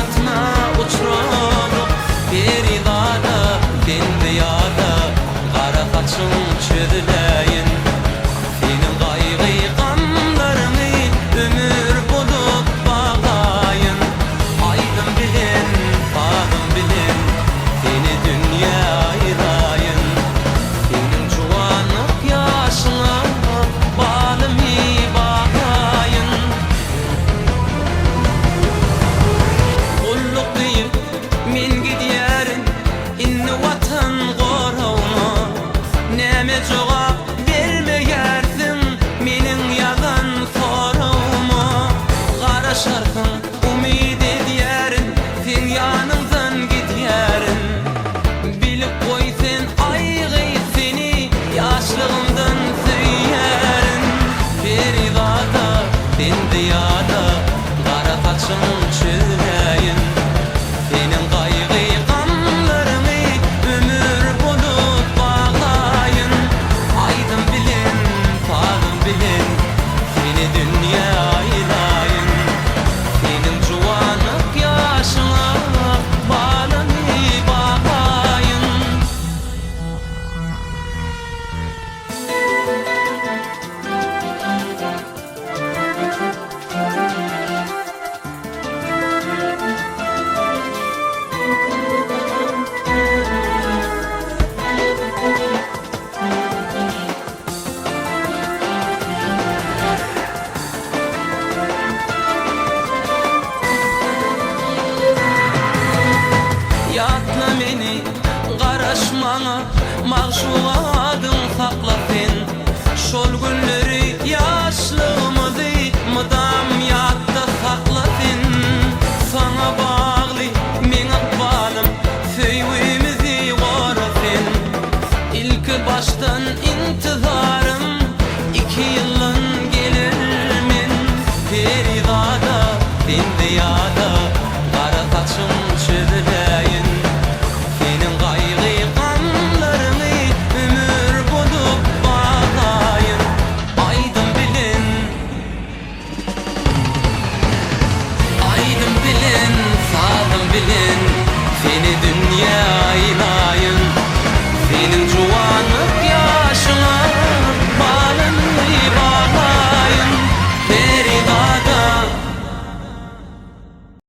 yatna uçroluk Beridada, dendiyada Kara kaçın çözüleyin Senin gaygı gamlarını ömür bulup bağlayın Aydın bilin, bağım bilin Seni dünya ayırayın Senin cuvanlık yaşına balımı bağlayın Kulluk deyip min gidiyerin inni vatan gorağına Neme cevap vermeyersin menin yalan sorağıma Kara şarkın umid ediyerin sen yanımdan gidiyerin Bilip koy sen aygı seni yaşlığımdan süyerin Feridada, dendiyada Kara kaçın çözüleyin Senin gaygı gamlarını ömür bulup bağlayın Aydın bilin, bağım bilin Seni dünya ayırayın Senin cuvanlık yaşına balını bağlayın Yatla meni, qaraşmana, mağşuğa